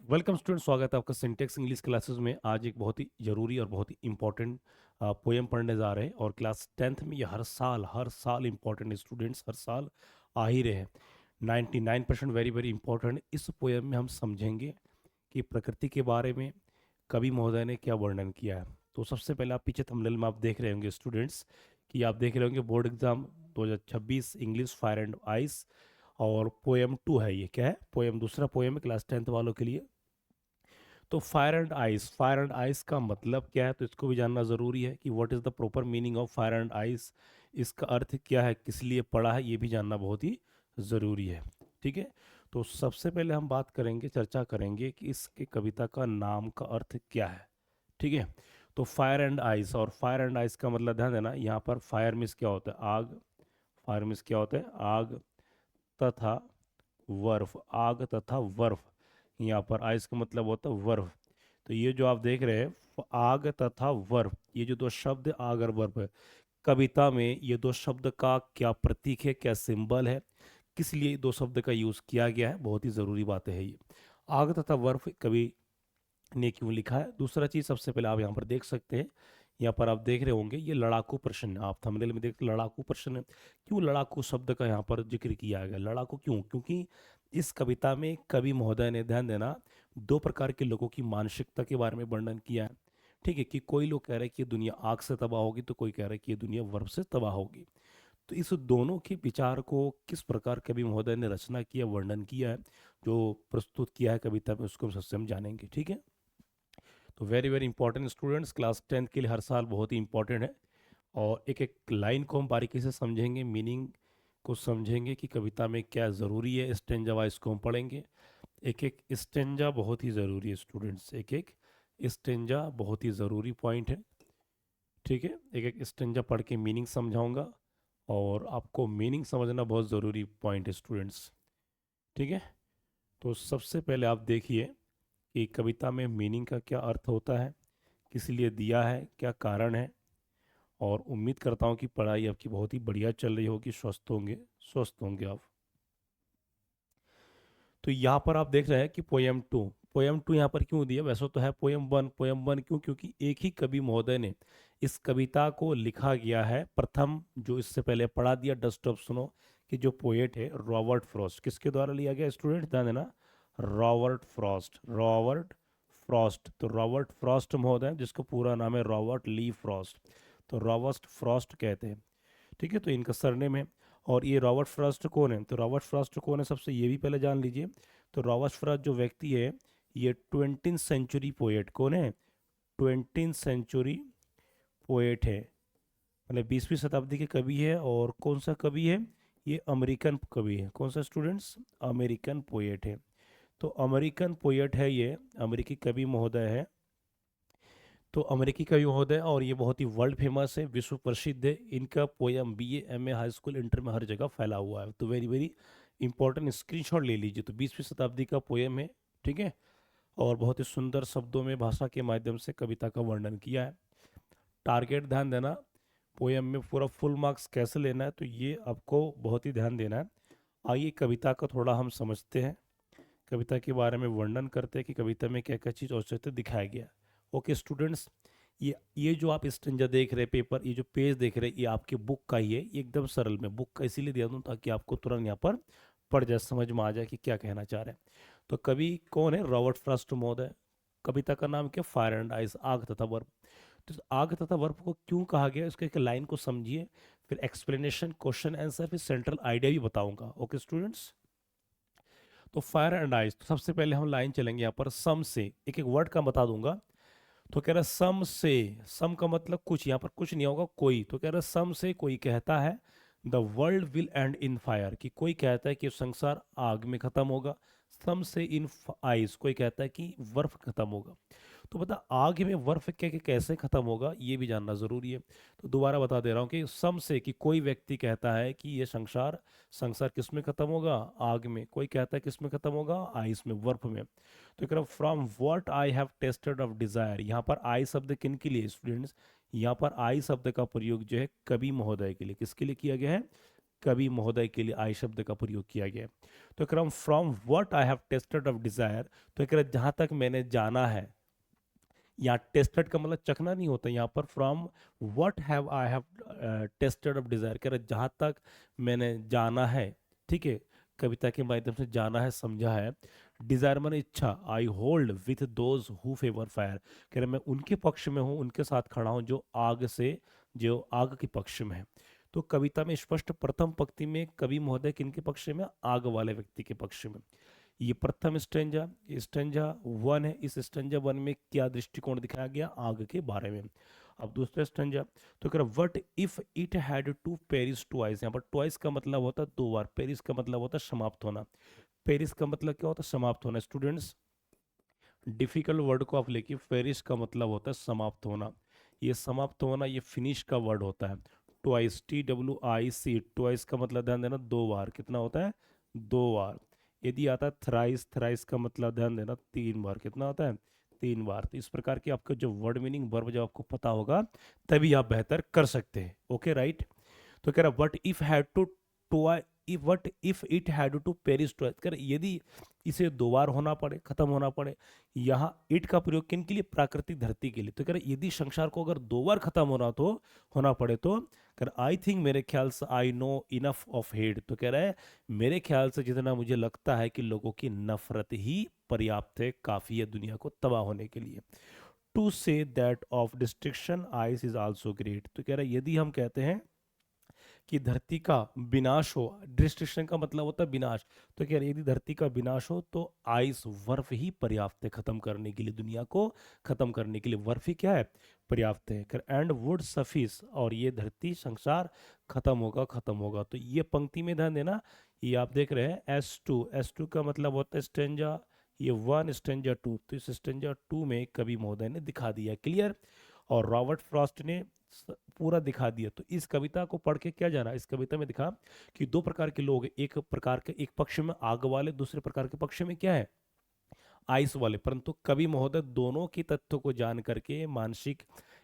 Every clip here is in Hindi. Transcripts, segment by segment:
वेलकम स्टूडेंट, स्वागत है आपका सिंटेक्स इंग्लिश क्लासेस में। आज एक बहुत ही ज़रूरी और बहुत ही इम्पोर्टेंट पोएम पढ़ने जा रहे हैं और क्लास 10th में ये हर साल इम्पोर्टेंट स्टूडेंट्स हर साल आ ही रहे हैं। 99% वेरी वेरी इंपॉर्टेंट। इस पोएम में हम समझेंगे कि प्रकृति के बारे में कवि महोदय ने क्या वर्णन किया है। तो सबसे पहले आप पीछे थंबनेल में आप देख रहे होंगे स्टूडेंट्स कि आप देख रहे होंगे board exam 2026 English fire and ice, और पोएम 2 है। ये क्या है? पोएम, दूसरा पोएम है क्लास 10th वालों के लिए। तो फायर एंड आइस का मतलब क्या है, तो इसको भी जानना ज़रूरी है कि what is the proper meaning of fire and ice. इसका अर्थ क्या है, किस लिए पढ़ा है, ये भी जानना बहुत ही ज़रूरी है। ठीक है, तो सबसे पहले हम बात करेंगे, चर्चा करेंगे कि इसके कविता का नाम का अर्थ क्या है। ठीक है, तो फायर एंड आइस, और फायर एंड आइस का मतलब ध्यान देना, यहाँ पर फायर मीन्स क्या होता है? आग। फायर मीन्स क्या होता है? आग तथा बर्फ। आग तथा बर्फ। यहाँ पर आइस का मतलब होता है बर्फ। तो ये जो आप देख रहे हैं आग तथा बर्फ, ये जो दो शब्द आग और बर्फ है, कविता में ये दो शब्द का क्या प्रतीक है, क्या सिंबल है, किस लिए ये दो शब्द का यूज किया गया है, बहुत ही जरूरी बातें है ये। आग तथा बर्फ कवि ने क्यों लिखा है? दूसरा चीज सबसे पहले आप यहाँ पर देख सकते हैं, यहाँ पर आप देख रहे होंगे ये लड़ाकू प्रश्न है। आप थंबनेल में देख, लड़ाकू प्रश्न है। क्यों लड़ाकू शब्द का यहाँ पर जिक्र किया गया? लड़ाकू क्यों? क्योंकि इस कविता में कवि महोदय ने, ध्यान देना, दो प्रकार के लोगों की मानसिकता के बारे में वर्णन किया है। ठीक है, कि कोई लोग कह रहे हैं कि ये दुनिया आग से तबाह होगी, तो कोई कह रहा है कि ये दुनिया बर्फ से तबाह होगी। तो इस दोनों के विचार को किस प्रकार कवि महोदय ने रचना किया, वर्णन किया है, जो प्रस्तुत किया है कविता में, उसको हम सबसे हम जानेंगे। ठीक है, तो very very important students, class 10th के लिए हर साल बहुत ही इंपॉर्टेंट है। और एक एक लाइन को हम बारीकी से समझेंगे, मीनिंग को समझेंगे कि कविता में क्या ज़रूरी है। स्टेंजा वाइज को हम पढ़ेंगे। एक एक स्टेंजा बहुत ही ज़रूरी है स्टूडेंट्स, एक एक स्टेंजा बहुत ही ज़रूरी पॉइंट है। ठीक है, एक एक स्टेंजा पढ़ के मीनिंग समझाऊंगा, और आपको मीनिंग समझना बहुत ज़रूरी पॉइंट है स्टूडेंट्स। ठीक है, तो सबसे पहले आप देखिए कि कविता में मीनिंग का क्या अर्थ होता है, किस लिए दिया है, क्या कारण है। और उम्मीद करता हूँ कि पढ़ाई आपकी बहुत ही बढ़िया चल रही होगी, स्वस्थ होंगे आप। तो यहाँ पर आप देख रहे हैं कि पोएम 2 यहाँ पर क्यों दिया? वैसे तो है पोएम 1 क्यों? क्योंकि एक ही कवि महोदय ने इस कविता को लिखा गया है। प्रथम जो इससे पहले पढ़ा दिया डस्ट ऑफ स्नो कि जो पोएट है रॉबर्ट फ्रॉस्ट, किसके द्वारा लिया गया स्टूडेंट? ध्यान देना, रॉबर्ट फ्रॉस्ट। तो रॉबर्ट फ्रॉस्ट महोदय, जिसका पूरा नाम है रॉबर्ट ली फ्रॉस्ट, तो रॉबर्ट फ्रॉस्ट कहते हैं। ठीक है, तो इनका सरनेम है। और ये रॉबर्ट फ्रॉस्ट कौन है? तो रॉबर्ट फ्रॉस्ट कौन है, सबसे ये भी पहले जान लीजिए। तो रॉबर्ट फ्रॉस्ट जो व्यक्ति है, ये 20th सेंचुरी पोएट कौन है? 20th सेंचुरी पोएट है, मतलब 20वीं शताब्दी के कवि है। और कौन सा कवि है? ये अमेरिकन कवि है। कौन सा स्टूडेंट्स? अमेरिकन पोएट है। तो अमेरिकन पोएट है ये, अमेरिकी कवि महोदय है। तो अमेरिकी कवि महोदय, और ये बहुत ही वर्ल्ड फेमस है, विश्व प्रसिद्ध है। इनका poem BA, MA, high school, inter में हर जगह फैला हुआ है। तो वेरी वेरी इंपॉर्टेंट, स्क्रीनशॉट ले लीजिए। तो 20वीं शताब्दी का पोयम है। ठीक है, और बहुत ही सुंदर शब्दों में, भाषा के माध्यम से कविता का वर्णन किया है। टारगेट ध्यान देना, पोयम में पूरा फुल मार्क्स कैसे लेना है, तो ये आपको बहुत ही ध्यान देना है। आइए कविता को थोड़ा हम समझते हैं, कविता के बारे में वर्णन करते हैं कि कविता में क्या क्या चीज़ औचित्य दिखाया गया है। ओके स्टूडेंट्स, ये जो आप स्टेंजा देख रहे हैं, पेपर, ये जो पेज देख रहे हैं, ये आपके बुक का ही है। ये एकदम सरल में बुक का इसीलिए दिया दूँ ताकि आपको तुरंत यहाँ पर पढ़ जाए, समझ में आ जाए कि क्या कहना चाह रहे हैं। तो कवि कौन है? रॉबर्ट फ्रॉस्ट महोदय। कविता का नाम क्या? फायर एंड आइस, आग तथा बर्फ। तो इस आग तथा बर्फ को क्यों कहा गया, इसके एक लाइन को समझिए, फिर एक्सप्लेनेशन, क्वेश्चन आंसर, फिर सेंट्रल आइडिया भी बताऊंगा। ओके स्टूडेंट्स, तो फायर एंड आइस, तो सबसे पहले हम लाइन चलेंगे यहाँ पर सम से, एक एक वर्ड का बता दूंगा। तो कह रहा है सम से, सम का मतलब कुछ, यहाँ पर कुछ नहीं होगा, कोई। तो कह रहा है सम से कोई कहता है the world will and in fire, कि कोई कहता है कि संसार आग में खत्म होगा। सम से इन आइस, कोई कहता है कि बर्फ खत्म होगा। तो बता, आग में बर्फ क्या कि कैसे खत्म होगा, ये भी जानना जरूरी है। तो दोबारा बता दे रहा हूँ कि सम से, कि कोई व्यक्ति कहता है कि ये संसार, संसार किस में खत्म होगा? आग में। कोई कहता है किस में खत्म होगा? आइस में, बर्फ में। तो कह रहा from what I have tested of desire, यहाँ पर आई शब्द किन के लिए स्टूडेंट्स? यहाँ पर आई शब्द का प्रयोग जो है कवि महोदय के लिए, किसके लिए किया गया है? कवि महोदय के लिए आई शब्द का प्रयोग किया गया है। तो कह रहा हूँ from what I have tested of desire, तो कह रहा जहां तक मैंने जाना है, यहाँ टेस्टेड का मतलब चखना नहीं होता, यहाँ पर from what have I have tested of desire, कह रहा जहां तक मैंने जाना है, ठीक है, कविता के माध्यम से जाना है, समझा है। डिजायर माने इच्छा, I hold with those who favour fire, कह रहे मैं उनके पक्ष में हूँ, उनके साथ खड़ा हूँ जो आग से, जो आग के पक्ष में है। तो कविता में स्पष्ट प्रथम पंक्ति में कवि महोदय किनके पक्ष में, आग वाले व्यक्ति के पक्ष में। ये प्रथम स्टेंजा, स्टेंजा वन है। इस स्टेंजा वन में क्या दृष्टिकोण दिखाया गया, आग के बारे में। अब दूसरा स्टेंजा, तो कह रहा what if it had to perish twice, यहाँ पर ट्वाइस का मतलब होता है दो बार, पेरिश का मतलब होता है समाप्त होना। पेरिश का मतलब क्या होता है, समाप्त होना। स्टूडेंट्स डिफिकल्ट वर्ड को आप लेके, पेरिश का मतलब होता है समाप्त होना। ये समाप्त होना ये फिनिश का वर्ड होता है। ट्वाइस, TWIC, ट्वाइस का मतलब ध्यान देना दो बार, कितना होता है, दो बार। यदि आता है थ्राइस, थ्राइस का मतलब ध्यान देना तीन बार, कितना होता है, तीन बार। तो इस प्रकार की आपको जो वर्ड मीनिंग वर्ब जब आपको पता होगा तभी आप बेहतर कर सकते हैं। Okay right. तो कह रहा what if had to twice, what if it had to perish twice, कह रहा यदि इसे दो बार होना पड़े, खत्म होना पड़े। यहाँ इट का प्रयोग किन के लिए, प्राकृतिक धरती के लिए। तो कह रहा यदि संसार को अगर दो बार खत्म होना पड़े तो कह रहा आई थिंक, मेरे ख्याल से, I know enough of hate, तो कह रहा है मेरे ख्याल से जितना मुझे लगता है कि लोगों की नफरत ही पर्याप्त है, काफी है दुनिया को तबाह होने के लिए। To say that of destruction ice is also great, तो कह रहा है यदि हम कहते हैं कि धरती का विनाश हो, डिस्ट्रक्शन का मतलब होता है विनाश, तो कह रहे यदि धरती का विनाश हो तो आइस, बर्फ ही पर्याप्त है खत्म करने के लिए, दुनिया को खत्म करने के लिए बर्फ ही क्या है, पर्याप्त है। एंड वुड सफिस, और ये धरती संसार खत्म होगा, खत्म होगा। तो ये पंक्ति में ध्यान देना, ये आप देख रहे हैं S2, S2 का मतलब होता है स्टेंजा, ये वन स्टेंजा टू, तो इस स्टेंजा टू में कवि महोदय ने दिखा दिया, क्लियर। और रॉबर्ट फ्रॉस्ट ने पूरा दिखा दिया। तो इस कविता को पढ़ के क्या जाना, इस कविता में दिखा कि दो प्रकार के लोग, एक प्रकार के, एक पक्ष में आग वाले, दूसरे प्रकार के पक्ष में क्या है, आइस वाले। परंतु कवि महोदय दोनों की तथ्यों को जान करके, मानसिक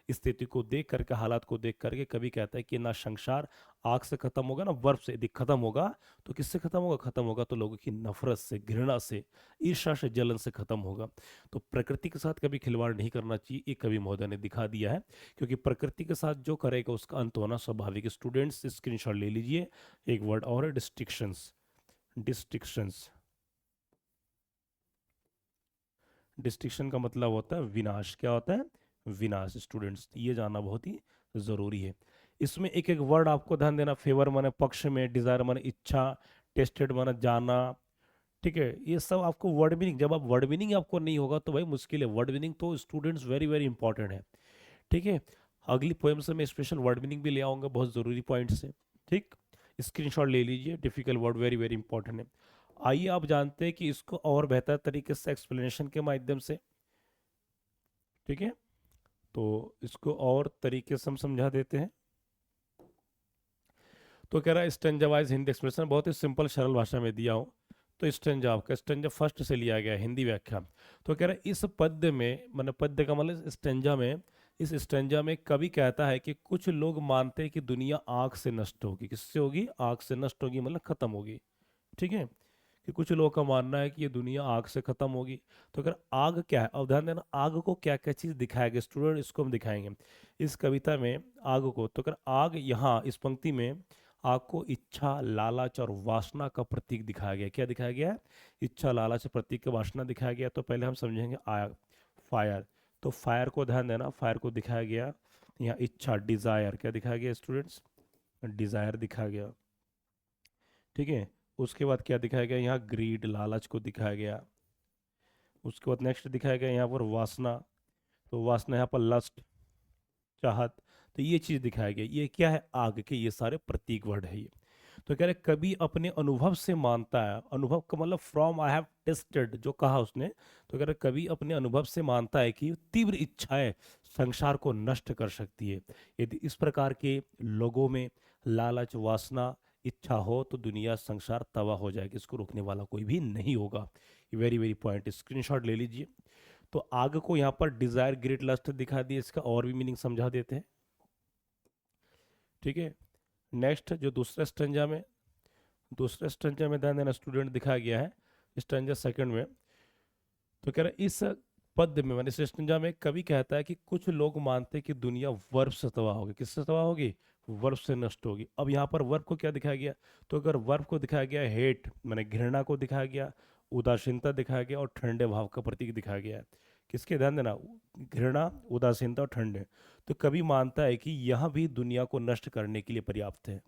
स्थिति को देख करके, हालात को देख करके कवि कहता है कि ना संसार आग से खत्म होगा ना बर्फ से, यदि खत्म होगा तो किससे खत्म होगा, खत्म होगा तो लोगों की नफरत से, घृणा से, ईर्ष्या से, जलन से खत्म होगा। तो प्रकृति के साथ कभी खिलवाड़ नहीं करना चाहिए, ये कवि महोदय ने दिखा दिया है। क्योंकि प्रकृति के साथ जो करेगा उसका अंत होना स्वाभाविक। स्टूडेंट्स स्क्रीनशॉट ले लीजिए। एक वर्ड और है डिस्ट्रिक्शंस, डिस्ट्रिक्शंस, डिस्टिंक्शन का मतलब होता है विनाश, क्या होता है, विनाश। स्टूडेंट्स ये जानना बहुत ही जरूरी है। इसमें एक एक वर्ड आपको ध्यान देना, फेवर माने पक्ष में, डिजायर माने इच्छा, टेस्टेड माने जाना, ठीक है। ये सब आपको वर्ड मीनिंग, जब आप वर्ड मीनिंग आपको नहीं होगा तो भाई मुश्किल है। वर्ड मीनिंग तो स्टूडेंट्स वेरी वेरी इंपॉर्टेंट है, ठीक है। अगली पोएम से मैं स्पेशल वर्ड मीनिंग भी ले आऊंगा बहुत जरूरी पॉइंट से, ठीक। स्क्रीनशॉट ले लीजिए, difficult word very very important है। आइए आप जानते हैं कि इसको और बेहतर तरीके से एक्सप्लेनेशन के माध्यम से, ठीक है, तो इसको और तरीके से हम समझा देते हैं। तो कह रहा है स्टेंजा वाइज हिंदी एक्सप्रेशन, बहुत ही सिंपल सरल भाषा में दिया हूं। तो स्टेंजा, आपका स्टेंजा फर्स्ट से लिया गया है, हिंदी व्याख्या। तो कह रहा है इस पद्य में, मतलब पद्य का मतलब स्टेंजा में, इस स्टेंजा में कवि कहता है कि कुछ लोग मानते हैं कि दुनिया आग से नष्ट होगी, किससे होगी, आग से नष्ट होगी, मतलब खत्म होगी, ठीक है। कि कुछ लोगों का मानना है कि ये दुनिया आग से खत्म होगी। तो अगर आग क्या है, अब ध्यान देना आग को क्या क्या चीज दिखाया गया स्टूडेंट, इसको हम दिखाएंगे इस कविता में आग को। तो अगर आग, यहाँ इस पंक्ति में आग को इच्छा, लालच और वासना का प्रतीक दिखाया गया। क्या दिखाया गया है, इच्छा, लालच, प्रतीक का वासना दिखाया गया। तो पहले हम समझेंगे आग, फायर। तो फायर को ध्यान देना, फायर को दिखाया गया यहाँ इच्छा, डिजायर, क्या दिखाया गया स्टूडेंट्स, डिजायर दिखाया गया, ठीक है। उसके बाद क्या दिखाया गया, यहाँ ग्रीड, लालच को दिखाया गया। उसके बाद नेक्स्ट दिखाया गया यहाँ पर वासना, तो वासना यहाँ पर लस्ट, चाहत। तो ये चीज दिखाया गया, ये क्या है, आग के, ये सारे प्रतीक वर्ड है ये। तो कह रहे कवि अपने अनुभव से मानता है, अनुभव का मतलब फ्रॉम आई हैव टेस्टेड, जो कहा उसने। तो कह रहे कवि अपने अनुभव से मानता है कि तीव्र इच्छाएं संसार को नष्ट कर सकती है। यदि इस प्रकार के लोगों में लालच, वासना, इच्छा हो तो दुनिया, संसार तबाह हो जाएगी, इसको रोकने वाला कोई भी नहीं होगा। वेरी वेरी पॉइंट, स्क्रीनशॉट ले लीजिए। तो आग को यहाँ पर डिजायर, ग्रेट लस्ट दिखा दिया, इसका और भी मीनिंग समझा देते हैं, ठीक है। नेक्स्ट जो दूसरा स्टेंजा में दूसरे स्ट्रंजा में ध्यान देना स्टूडेंट दिखाया गया है, स्ट्रंजा सेकंड में। तो कह रहा है इस पद्य में मैंने स्ट्रंजा में कवि कहता है कि कुछ लोग मानते हैं कि दुनिया वर्ब से तबाह होगी। किससे तबाह होगी? वर्ब से नष्ट होगी। अब यहाँ पर वर्ब को क्या दिखाया गया? तो अगर वर्ब को दिखाया गया हेट मैंने घृणा को दिखाया गया, उदासीनता दिखाया गया और ठंडे भाव का प्रतीक दिखाया गया है। किसके? ध्यान देना, घृणा, उदासीनता और ठंडे। तो कवि मानता है कि यह भी दुनिया को नष्ट करने के लिए पर्याप्त है।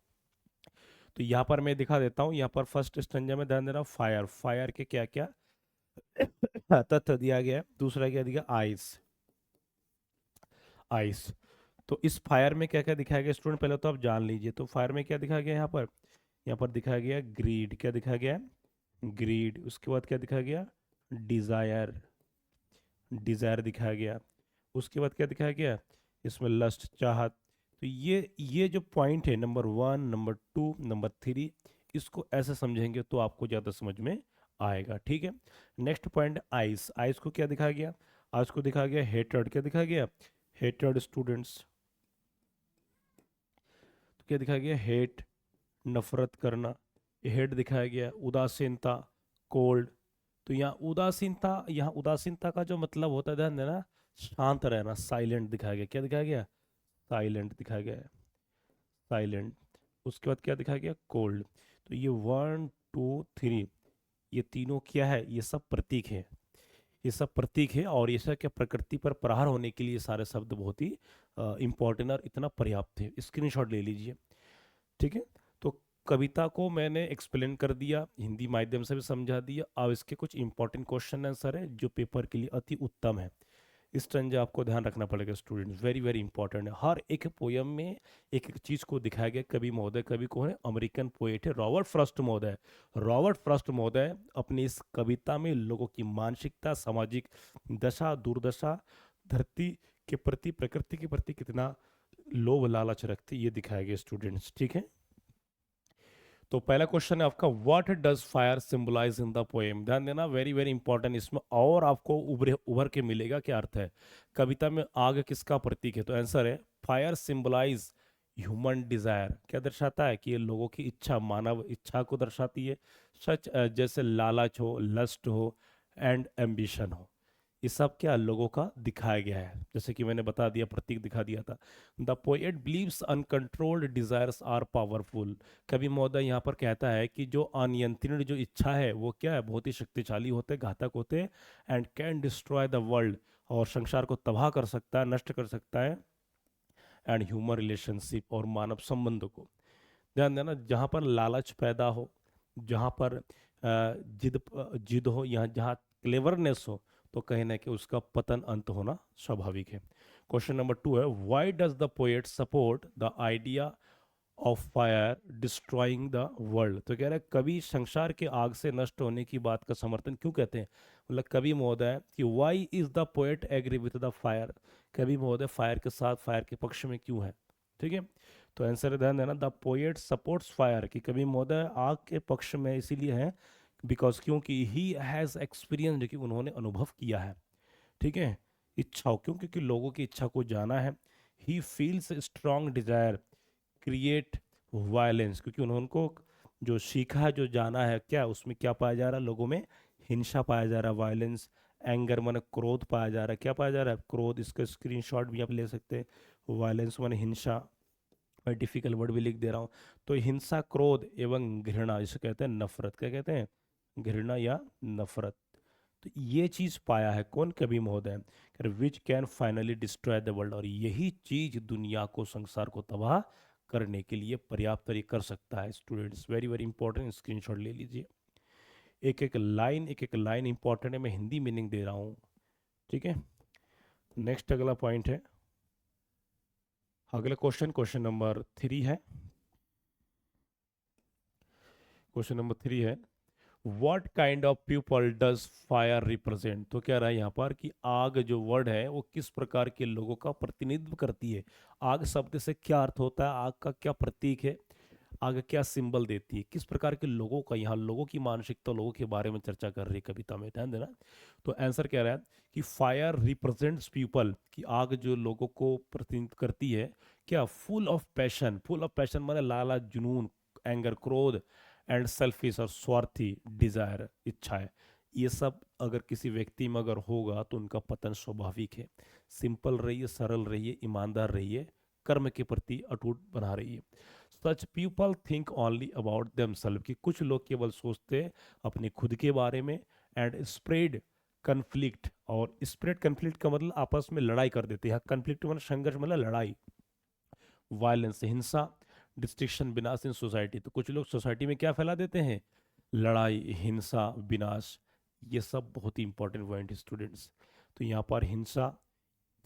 तो यहाँ पर मैं दिखा देता हूँ, यहाँ पर फर्स्ट स्टंजा में ध्यान देना, फायर, फायर के क्या क्या तथ्य दिया गया है। दूसरा क्या दिया? Ice, ice. तो इस फायर में क्या क्या दिखाया गया स्टूडेंट, पहले तो आप जान लीजिए। तो फायर में क्या दिखाया गया यहाँ पर? यहाँ पर दिखाया गया ग्रीड। क्या दिखाया गया है? ग्रीड। उसके बाद क्या दिखाया गया? डिजायर, डिजायर दिखाया गया। उसके बाद क्या दिखाया गया? इसमें लस्ट, चाहत। तो ये जो पॉइंट है नंबर 1, नंबर 2, नंबर 3, इसको ऐसे समझेंगे तो आपको ज़्यादा समझ में आएगा। ठीक है। नेक्स्ट पॉइंट आइस, आइस को क्या दिखाया गया? आइस को दिखाया गया हेट्रेड। क्या दिखाया गया? Hatred students. तो क्या दिखाया गया? हेट, नफरत करना। हेट दिखाया गया। उदासीनता, कोल्ड। तो यहाँ उदासीनता का जो मतलब होता है, ध्यान देना, शांत रहना, साइलेंट दिखाया गया। क्या दिखाया गया? साइलेंट दिखाया गया है, साइलेंट। उसके बाद क्या दिखाया गया? कोल्ड। तो ये 1, 2, 3, ये तीनों क्या है? ये सब प्रतीक है, ये सब प्रतीक है। और ये सब क्या, प्रकृति पर प्रहार होने के लिए सारे शब्द बहुत ही इंपॉर्टेंट और इतना पर्याप्त है। स्क्रीनशॉट ले लीजिए। ठीक है। तो कविता को मैंने एक्सप्लेन कर दिया, हिंदी माध्यम से भी समझा दिया। अब इसके कुछ इंपॉर्टेंट क्वेश्चन आंसर है जो पेपर के लिए अति उत्तम है। इस तरह आपको ध्यान रखना पड़ेगा स्टूडेंट्स, वेरी वेरी इंपॉर्टेंट है। हर एक पोयम में एक एक चीज को दिखाया गया। कवि महोदय, कवि कौन है? अमेरिकन पोएट है रॉबर्ट फ्रॉस्ट महोदय। रॉबर्ट फ्रॉस्ट महोदय अपनी इस कविता में लोगों की मानसिकता, सामाजिक दशा, दुर्दशा, धरती के प्रति, प्रकृति के प्रति कितना लोभ लालच रखते, ये दिखाया गया स्टूडेंट्स। ठीक है। तो पहला क्वेश्चन है आपका, what does fire symbolise in the poem? ध्यान देना, वेरी वेरी इंपॉर्टेंट। इसमें और आपको उभर के मिलेगा क्या अर्थ है। कविता में आग किसका प्रतीक है? तो आंसर है फायर सिंबलाइज ह्यूमन डिजायर। क्या दर्शाता है? कि ये लोगों की इच्छा, मानव इच्छा को दर्शाती है। सच जैसे लालच हो, लस्ट हो एंड एम्बिशन हो, ये सब क्या लोगों का दिखाया गया है। जैसे कि मैंने बता दिया, प्रतीक दिखा दिया था। The poet believes uncontrolled desires are powerful. कवि महोदय यहाँ पर कहता है कि जो अनियंत्रित जो इच्छा है वो क्या है, बहुत ही शक्तिशाली होते, घातक होते, and can destroy the world, और संसार को तबाह कर सकता है, नष्ट कर सकता है, एंड ह्यूमन रिलेशनशिप, और मानव संबंधों को। ध्यान देना, जहाँ पर लालच पैदा हो, जहाँ पर जिद हो, यहाँ जहाँ क्लेवरनेस हो, तो कहीं ना कहीं उसका पतन, अंत होना स्वाभाविक है। क्वेश्चन नंबर 2 है, why does the poet support the idea of fire destroying the world? तो कह रहे हैं कवि संसार के आग से नष्ट होने की बात का समर्थन क्यों कहते हैं? मतलब कवि महोदय कि why is the poet agree with the fire, कवि महोदय फायर के साथ, फायर के पक्ष में क्यों है? ठीक है। तो आंसर है, ध्यान देना, द पोएट सपोर्ट्स फायर, कि कवि महोदय आग के पक्ष में इसीलिए है बिकॉज, क्योंकि ही हैज़ एक्सपीरियंस, कि उन्होंने अनुभव किया है। ठीक है। इच्छाओं, क्यों? क्योंकि लोगों की इच्छा को जाना है। He feels strong Dzire create violence, क्योंकि उनको जो सीखा है, जो जाना है, क्या उसमें क्या पाया जा रहा है? लोगों में हिंसा पाया जा रहा है, वायलेंस। एंगर माने क्रोध पाया जा रहा है। क्या पाया जा रहा है? क्रोध। इसका स्क्रीनशॉट भी आप ले सकते हैं। वायलेंस माने हिंसा। मैं डिफिकल्ट वर्ड भी लिख दे रहा हूँ। तो हिंसा, क्रोध एवं घृणा, इसे कहते हैं नफरत। क्या कहते हैं? घृणा या नफरत। तो ये चीज पाया है कौन? कवि महोदय। Which can finally destroy the world, और यही चीज दुनिया को, संसार को तबाह करने के लिए पर्याप्त तरीके कर सकता है। Students, very very important, screenshot ले लीजिए। एक एक लाइन इंपॉर्टेंट है, मैं हिंदी मीनिंग दे रहा हूँ। ठीक है। नेक्स्ट अगला पॉइंट है, अगला क्वेश्चन, क्वेश्चन नंबर 3 है। क्वेश्चन नंबर 3 है, what kind of people does fire represent? तो कह रहा है यहाँ पर कि आग जो वर्ड है वो किस प्रकार के लोगों का प्रतिनिधित्व करती है। आग शब्द से क्या अर्थ होता है, आग का क्या प्रतीक है, आग क्या सिंबल देती है, किस प्रकार के लोगों का, यहाँ लोगों की मानसिकता, लोगों के बारे में चर्चा कर रही है कविता में। ध्यान देना। तो आंसर कह रहा है कि फायर रिप्रेजेंट्स पीपल, कि आग जो लोगों को प्रतिनिधित्व करती है, क्या? Full of passion, full of passion माने लालच, जुनून, एंगर, क्रोध, एंड सेल्फिश और स्वार्थी डिजायर इच्छाएं, ये सब अगर किसी व्यक्ति में अगर होगा तो उनका पतन स्वाभाविक है। सिंपल रहिए, सरल रहिए, ईमानदार रहिए, कर्म के प्रति अटूट बना रहिए। Such people think only about themselves, कि कुछ लोग केवल सोचते हैं अपने खुद के बारे में। एंड स्प्रेड कन्फ्लिक्ट, और स्प्रेड कन्फ्लिक्ट का मतलब आपस में लड़ाई कर देते हैं। कन्फ्लिक्ट मतलब संघर्ष, मतलब लड़ाई, वायलेंस हिंसा, डिस्ट्रक्शन विनाश इन सोसाइटी। तो कुछ लोग सोसाइटी में क्या फैला देते हैं, लड़ाई, हिंसा, विनाश। ये सब बहुत ही इंपॉर्टेंट पॉइंट स्टूडेंट्स। तो यहाँ पर हिंसा,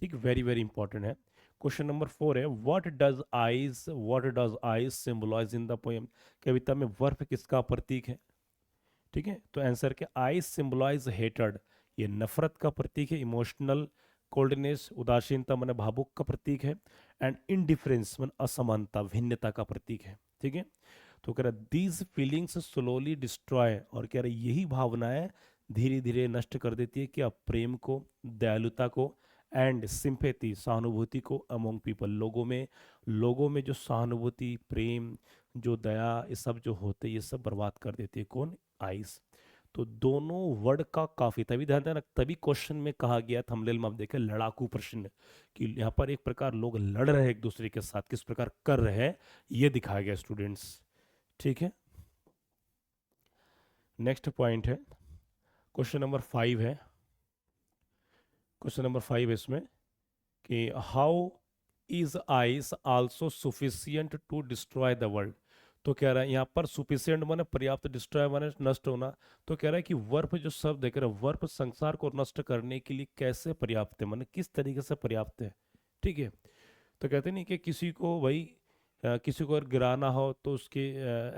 ठीक, वेरी वेरी इंपॉर्टेंट है। क्वेश्चन नंबर 4 है, what does eyes symbolise in the poem, कविता में वर्फ किसका प्रतीक है? ठीक है, तो आंसर क्या, आइज सिंबलाइज हेटर्ड, ये नफरत का प्रतीक है। इमोशनल कोल्डनेस, उदासीनता मन भावुक का प्रतीक है। एंड इनडिफरेंस मन असमानता, भिन्नता का प्रतीक है। ठीक है, तो कह रहा दीज फीलिंग्स स्लोली डिस्ट्रॉय, और कह रहे यही भावनाएं धीरे धीरे नष्ट कर देती है क्या, प्रेम को, दयालुता को, एंड सिंपैथी, सहानुभूति को अमोंग पीपल, लोगों में जो सहानुभूति, प्रेम, जो दया, ये सब जो होते हैं, ये सब बर्बाद कर देती है कौन, आइस। तो दोनों वर्ड का काफी, तभी ध्यान देना, तभी क्वेश्चन में कहा गया, थंबनेल में आप देखें लड़ाकू प्रश्न, कि यहाँ पर एक प्रकार लोग लड़ रहे हैं एक दूसरे के साथ, किस प्रकार कर रहे हैं ये दिखाया गया स्टूडेंट्स। ठीक है, नेक्स्ट पॉइंट है, क्वेश्चन नंबर 5 है। क्वेश्चन नंबर 5 है इसमें कि how is ice also sufficient to destroy the world. तो कह रहा है यहाँ पर सुफिशियंट माने पर्याप्त, डिस्ट्रॉय माने नष्ट होना। तो कह रहा है कि वर्फ जो शब्द है, कह रहा है वर्फ संसार को नष्ट करने के लिए कैसे पर्याप्त है, माने किस तरीके से पर्याप्त है। ठीक है, तो कहते नहीं कि किसी को भाई किसी को अगर गिराना हो तो उसके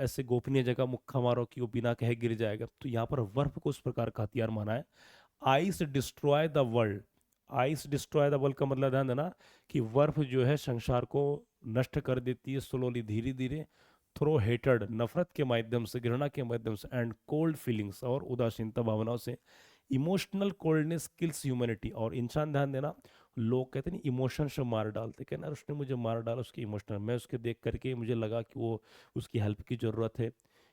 ऐसे गोपनीय जगह मुक्का मारो कि वो बिना कहे गिर जाएगा। तो यहाँ पर वर्फ को उस प्रकार का हथियार माना है। Ice destroy the world, ice destroy the world का मतलब ध्यान देना कि बर्फ जो है संसार को नष्ट कर देती है स्लोली, धीरे धीरे, थ्रो हेटेड, नफरत के माध्यम से, घृणा के माध्यम से, एंड कोल्ड फीलिंग्स, और उदासीनता भावनाओं से। इमोशनल कोल्डनेस किल्स ह्यूमैनिटी, और इंसान, ध्यान देना, लोग कहते हैं इमोशन से मार डालते, कहना उसने मुझे मार डाला, उसकी इमोशनल, मैं उसके देख करके मुझे लगा कि वो, उसकी हेल्प की ज़रूरत है,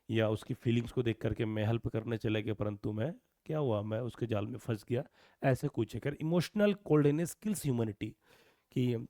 या उसकी फीलिंग्स को देख करके मैं हेल्प करने चला गया, परंतु मैं, क्या हुआ, मैं उसके जाल में फंस गया। ऐसे कुछ है, कर इमोशनल कोल्डनेस किल्स ह्यूमैनिटी, कि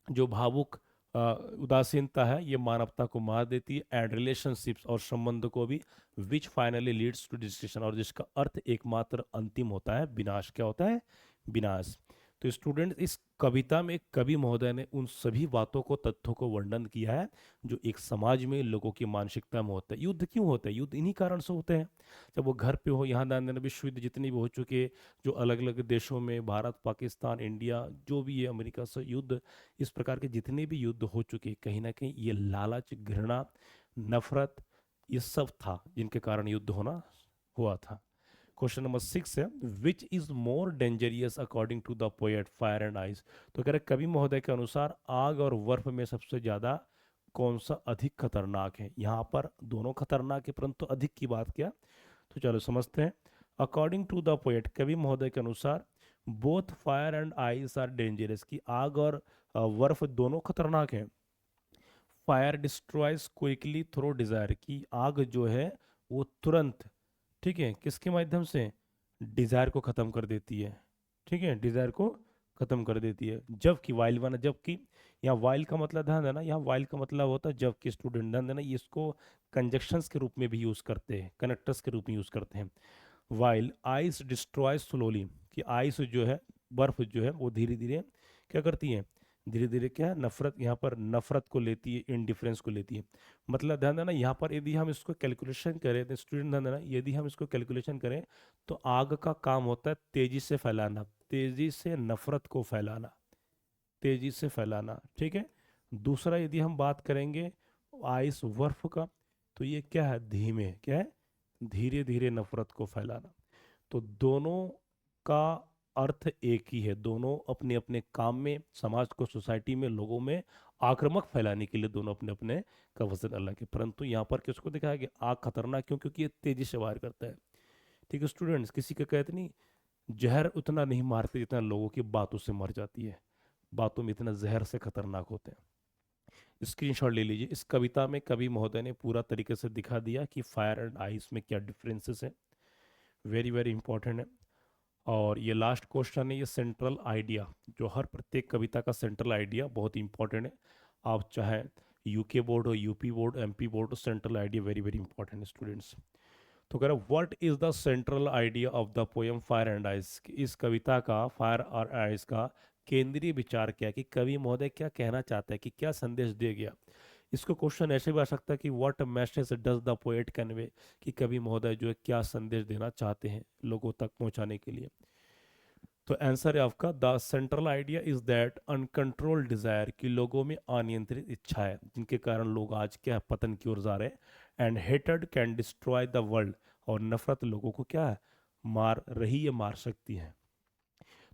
जो भावुक उदासीनता है ये मानवता को मार देती है। एंड रिलेशनशिप्स, और संबंध को भी, विच फाइनली लीड्स टू डिस्ट्रक्शन, और जिसका अर्थ एकमात्र अंतिम होता है विनाश। क्या होता है, विनाश। तो स्टूडेंट, इस कविता में कवि महोदय ने उन सभी बातों को, तथ्यों को वर्णन किया है जो एक समाज में लोगों की मानसिकता में होता है। युद्ध क्यों होता है, युद्ध इन्हीं कारण से होते हैं। जब वो घर पे हो, यहाँ ध्यान देना, विश्व युद्ध जितने भी हो चुके, जो अलग अलग देशों में, भारत, पाकिस्तान, इंडिया, जो भी है, अमेरिका से युद्ध, इस प्रकार के जितने भी युद्ध हो चुके, कहीं ना कहीं ये लालच, घृणा, नफरत, ये सब था जिनके कारण युद्ध होना हुआ था। क्वेश्चन नंबर 6 है, which is more dangerous according to the poet, fire and ice. तो कह रहे कवि महोदय के अनुसार आग और बर्फ में सबसे ज्यादा कौन सा अधिक खतरनाक है। यहाँ पर दोनों खतरनाक है, परंतु अधिक की बात क्या, तो चलो समझते हैं। अकॉर्डिंग टू द पोएट, कवि महोदय के अनुसार, both fire and ice are dangerous, की आग और बर्फ दोनों खतरनाक हैं। Fire destroys quickly through desire, की आग जो है वो तुरंत, ठीक है, किसके माध्यम से, डिजायर को खत्म कर देती है। ठीक है, डिजायर को खत्म कर देती है। जबकि वाइल बना, जबकि, यहाँ वाइल का मतलब ध्यान देना, यहाँ वाइल का मतलब होता है जबकि, स्टूडेंट ध्यान देना, ये इसको कंजक्शंस के रूप में भी यूज करते हैं, कनेक्टर्स के रूप में यूज करते हैं। वाइल आइस डिस्ट्रॉय स्लोली, कि आइस जो है, बर्फ जो है, वो धीरे धीरे क्या करती है, धीरे धीरे क्या है, नफरत, यहाँ पर नफरत को लेती है, इनडिफरेंस को लेती है। मतलब ध्यान देना, यहाँ पर यदि हम इसको कैलकुलेशन करें, तो स्टूडेंट ध्यान देना, यदि हम इसको कैलकुलेशन करें तो आग का काम होता है तेजी से फैलाना, तेजी से नफरत को फैलाना, तेजी से फैलाना। ठीक है, दूसरा यदि हम बात करेंगे आइस बर्फ का, तो ये क्या है, धीमे, क्या है, धीरे धीरे नफरत को फैलाना। तो दोनों का अर्थ एक ही है, दोनों अपने अपने काम में, समाज को, सोसाइटी में, लोगों में आक्रामक फैलाने के लिए दोनों अपने अपने का वजन अलग है। परंतु यहाँ पर किसको दिखाया गया, आग खतरनाक क्यों, क्योंकि ये तेजी से वार करता है। ठीक है स्टूडेंट्स, किसी का कहते नहीं, जहर उतना नहीं मारते जितना लोगों की बातों से मर जाती है, बातों में इतना जहर से खतरनाक होते हैं। स्क्रीनशॉट ले लीजिए। इस कविता में कवि महोदय ने पूरा तरीके से दिखा दिया कि फायर एंड आइस में क्या डिफरेंसेस है। वेरी वेरी इंपॉर्टेंट है। और ये लास्ट क्वेश्चन है, ये सेंट्रल आइडिया, जो हर प्रत्येक कविता का सेंट्रल आइडिया बहुत इंपॉर्टेंट है। आप चाहे यूके बोर्ड हो, UP board, MP board, central idea very very important है स्टूडेंट्स। तो कह रहा what is the central idea of the poem fire and ice, इस कविता का फायर और आइस का केंद्रीय विचार क्या है, कि कवि महोदय क्या कहना चाहता है, कि क्या संदेश दिया गया। इसको क्वेश्चन ऐसे भी आ सकता है कि what message does the poet convey, कि कवि महोदय जो है क्या संदेश देना चाहते हैं लोगों तक पहुंचाने के लिए। तो आंसर है आपका the central idea is that uncontrolled desire, कि लोगों में अनियंत्रित इच्छा है जिनके कारण लोग आज क्या पतन की ओर जा रहे हैं। And hated can destroy the world, और नफरत लोगों को क्या है, मार रही है, मार सकती है।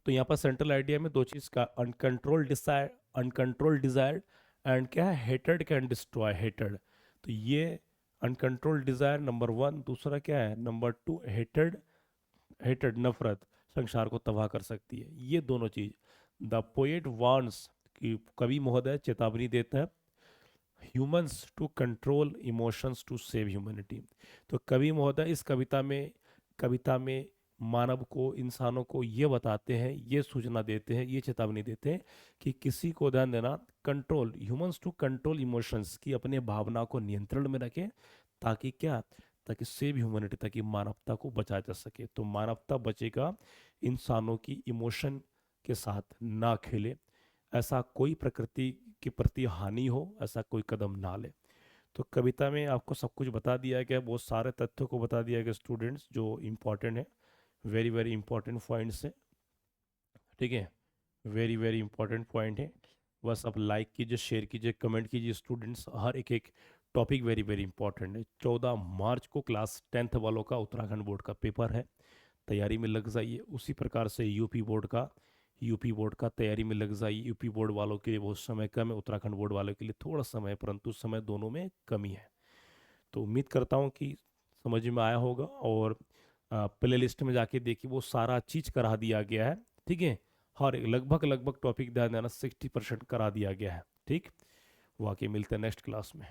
तो यहाँ पर सेंट्रल आइडिया में दो चीज का, अनकंट्रोल्ड डिजायर एंड क्या है, हेटेड कैन डिस्ट्रॉय हेटेड। तो ये अनकंट्रोल्ड डिजायर नंबर वन, दूसरा क्या है नंबर टू, हेटेड, हेटेड नफरत संसार को तबाह कर सकती है। ये दोनों चीज द पोएट वांट्स, कि कवि महोदय चेतावनी देता है humans to control emotions to save humanity. तो कवि महोदय इस कविता में मानव को, इंसानों को ये बताते हैं, ये सूचना देते हैं, ये चेतावनी देते हैं कि किसी को ध्यान देना, control humans to control emotions, की अपने भावना को नियंत्रण में रखें, ताकि क्या, ताकि सेव ह्यूमैनिटी, ताकि मानवता को बचाया जा सके। तो मानवता बचेगा इंसानों की इमोशन के साथ ना खेले, ऐसा कोई प्रकृति के प्रति हानि हो ऐसा कोई कदम ना ले। तो कविता में आपको सब कुछ बता दिया गया, बहुत सारे तथ्यों को बता दिया गया स्टूडेंट्स, जो इम्पोर्टेंट है, वेरी वेरी इंपॉर्टेंट पॉइंट्स है, ठीक है, वेरी वेरी इंपॉर्टेंट पॉइंट है। बस आप लाइक कीजिए, शेयर कीजिए, कमेंट कीजिए स्टूडेंट्स, हर एक एक टॉपिक वेरी वेरी इंपॉर्टेंट है। 14 मार्च को क्लास 10th वालों का उत्तराखंड बोर्ड का पेपर है, तैयारी में लग जाइए। उसी प्रकार से यूपी बोर्ड का तैयारी में लग जाइए। यूपी बोर्ड वालों के लिए बहुत समय कम है, उत्तराखंड बोर्ड वालों के लिए थोड़ा समय है, परंतु समय दोनों में कमी है। तो उम्मीद करता हूँ कि समझ में आया होगा। और प्ले लिस्ट में जाके देखिए, वो सारा चीज करा दिया गया है, ठीक है। हर लगभग लगभग टॉपिक ध्यान देना 60% करा दिया गया है, ठीक। वाकई मिलते हैं नेक्स्ट क्लास में।